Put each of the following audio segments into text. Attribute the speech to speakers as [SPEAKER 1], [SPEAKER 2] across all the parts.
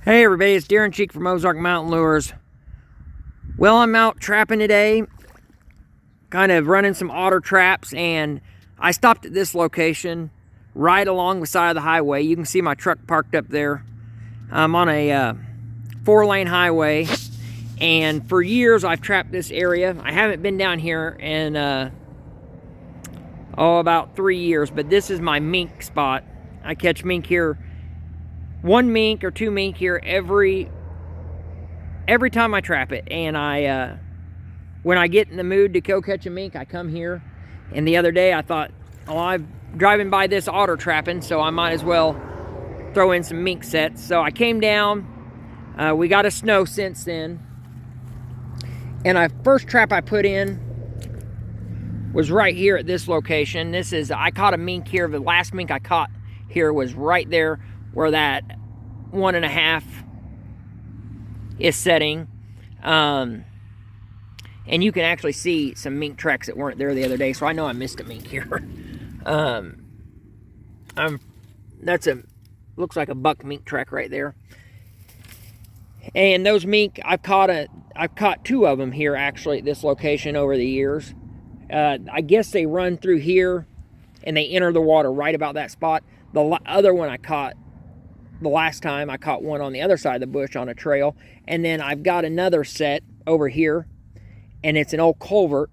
[SPEAKER 1] Hey everybody, it's Darren Cheek from Ozark Mountain Lures. Well, I'm out trapping today, kind of running some otter traps, and I stopped at this location right along the side of the highway. You can see my truck parked up there. I'm on a 4-lane highway, and for years I've trapped this area. I haven't been down here in about 3 years, but this is my mink spot. I catch mink here, 1 mink or 2 mink here every time I trap it. And when I get in the mood to go catch a mink, I come here. And the other day I thought, oh, I'm driving by this otter trapping, so I might as well throw in some mink sets. So I came down. We got a snow since then, and the first trap I put in was right here at this location. I caught a mink here. The last mink I caught here was right there where that 1.5 is setting. And you can actually see some mink tracks that weren't there the other day, so I know I missed a mink here. Looks like a buck mink track right there. And those mink, I've caught 2 of them here actually at this location over the years. I guess they run through here and they enter the water right about that spot. The other one I caught the last time, I caught one on the other side of the bush on a trail. And then I've got another set over here, and it's an old culvert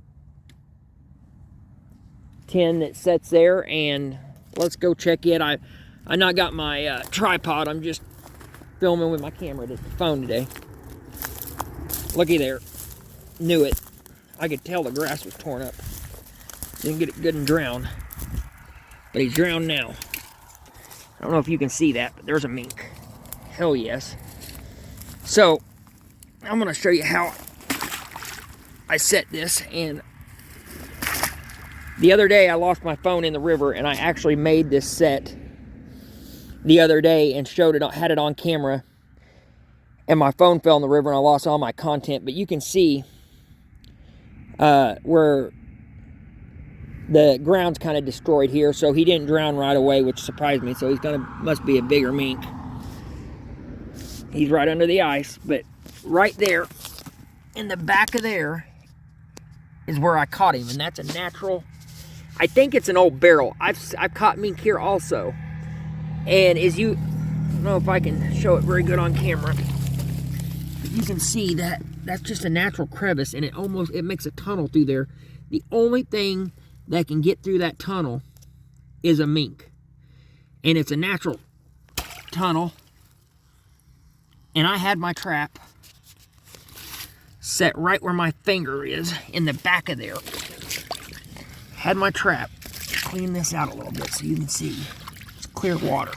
[SPEAKER 1] tin that sits there. And let's go check it. I not got my tripod. I'm just filming with my camera, the phone today. Looky there. Knew it. I could tell the grass was torn up. Didn't get it good and drowned. But he's drowned now. I don't know if you can see that, but there's a mink. Hell yes. So, I'm going to show you how I set this. And the other day, I lost my phone in the river, and I actually made this set the other day and had it on camera. And my phone fell in the river, and I lost all my content. But you can see where the ground's kind of destroyed here, so he didn't drown right away, which surprised me. So must be a bigger mink. He's right under the ice, but right there in the back of there is where I caught him, and that's a natural. I think it's an old barrel. I've caught mink here also, and I don't know if I can show it very good on camera, but you can see that that's just a natural crevice, and it makes a tunnel through there. The only thing that can get through that tunnel is a mink, and it's a natural tunnel. And I had my trap set right where my finger is, in the back of there. Had my trap. Clean this out a little bit so you can see it's clear water.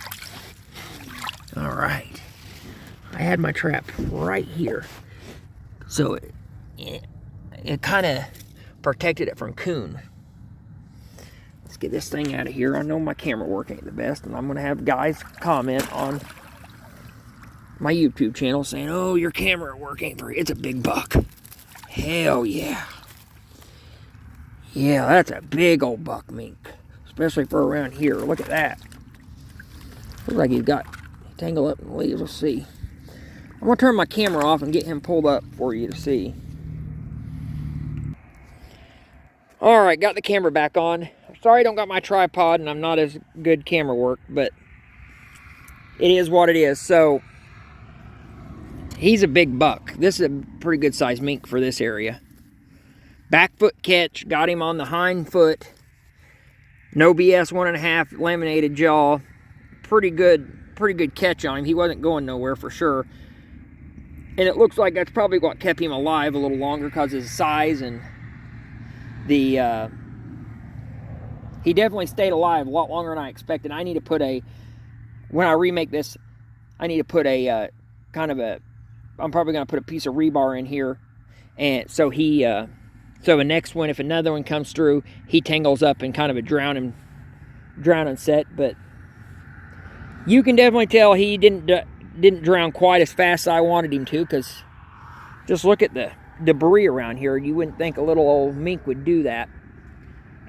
[SPEAKER 1] All right, I had my trap right here, so it kind of protected it from coon. Let's get this thing out of here. I know my camera work ain't the best, and I'm going to have guys comment on my YouTube channel saying, oh, your camera work ain't very. It's a big buck. Hell yeah. Yeah, that's a big old buck mink, especially for around here. Look at that. Looks like he's got tangled up in the leaves. Let's see. I'm going to turn my camera off and get him pulled up for you to see. All right, got the camera back on. Sorry I don't got my tripod and I'm not as good camera work, but it is what it is. So, he's a big buck. This is a pretty good sized mink for this area. Back foot catch, got him on the hind foot. No BS, 1.5 laminated jaw. Pretty good catch on him. He wasn't going nowhere for sure. And it looks like that's probably what kept him alive a little longer, because of his size, and he definitely stayed alive a lot longer than I expected. I need to put when I remake this, I need to put I'm probably going to put a piece of rebar in here. And so so the next one, if another one comes through, he tangles up in kind of a drowning set. But you can definitely tell he didn't drown quite as fast as I wanted him to, because just look at the debris around here. You wouldn't think a little old mink would do that.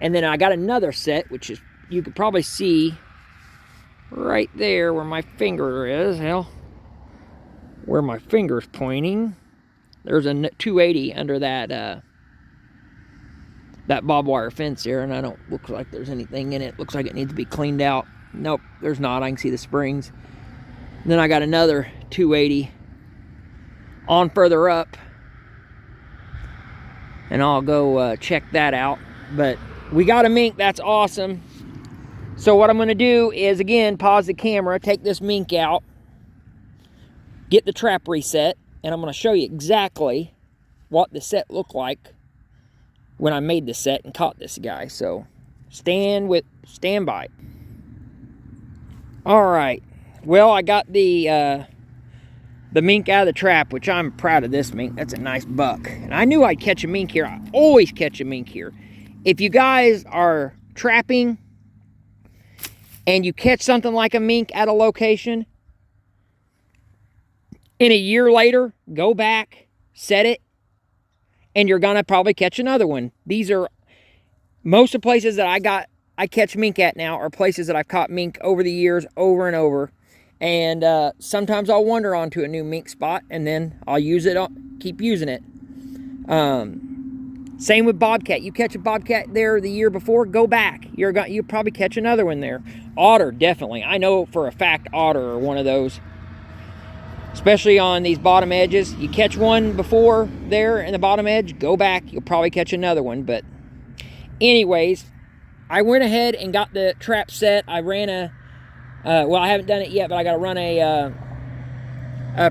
[SPEAKER 1] And then I got another set, which is, you could probably see right there where my finger is. Hell, where my finger's pointing, there's a 280 under that that barbed wire fence there, and I don't look like there's anything in it. Looks like it needs to be cleaned out. Nope, there's not. I can see the springs. And then I got another 280 on further up, and I'll go check that out. But we got a mink. That's awesome. So what I'm going to do is, again, pause the camera, take this mink out, get the trap reset, and I'm going to show you exactly what the set looked like when I made the set and caught this guy. So stand by. All right. Well, I got the mink out of the trap, which I'm proud of this mink. That's a nice buck. And I knew I'd catch a mink here. I always catch a mink here. If you guys are trapping and you catch something like a mink at a location, in a year later, go back, set it, and you're gonna probably catch another one. These are most of the places that I catch mink at now are places that I've caught mink over the years, over and over. And sometimes I'll wander onto a new mink spot, and then I'll use it, keep using it. Same with bobcat. You catch a bobcat there the year before, go back. You'll probably catch another one there. Otter, definitely. I know for a fact otter are one of those. Especially on these bottom edges. You catch one before there in the bottom edge, go back. You'll probably catch another one. But anyways, I went ahead and got the trap set. I ran well, I haven't done it yet, but I got to run a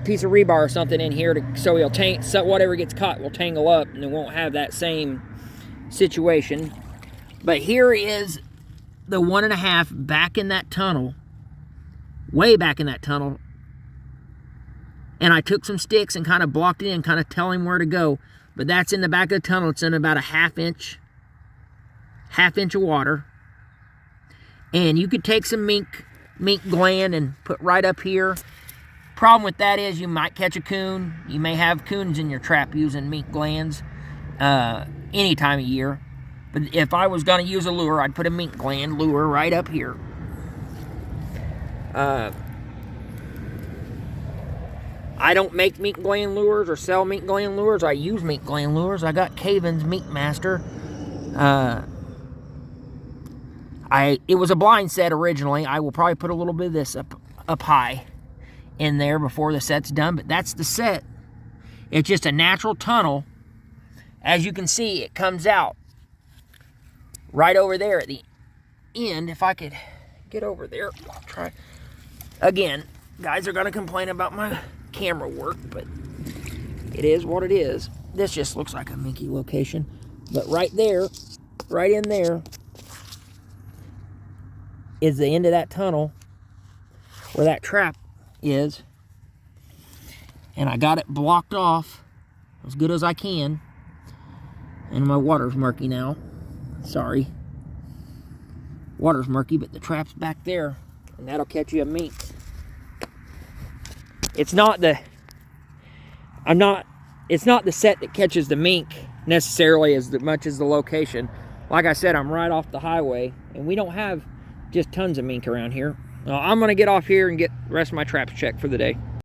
[SPEAKER 1] piece of rebar or something in here so so whatever gets caught will tangle up and it won't have that same situation. But here is the 1.5 back in that tunnel, way back in that tunnel. And I took some sticks and kind of blocked it in, kind of telling him where to go. But that's in the back of the tunnel. It's in about a half inch of water. And you could take some mink gland and put right up here. Problem with that is you might catch a coon. You may have coons in your trap using mink glands any time of year. But if I was going to use a lure, I'd put a mink gland lure right up here. I don't make mink gland lures or sell mink gland lures. I use mink gland lures. I got Caven's Mink Master. It was a blind set originally. I will probably put a little bit of this up high in there before the set's done, but that's the set. It's just a natural tunnel. As you can see, it comes out right over there at the end. If I could get over there, I'll try. Again, guys are going to complain about my camera work, but it is what it is. This just looks like a minky location, but right there, right in there is the end of that tunnel where that trap is, and I got it blocked off as good as I can. And my water's murky now, sorry, water's murky, but the trap's back there, and that'll catch you a mink. It's not the set that catches the mink necessarily as much as the location. Like I said, I'm right off the highway, and we don't have just tons of mink around here. I'm going to get off here and get the rest of my traps checked for the day.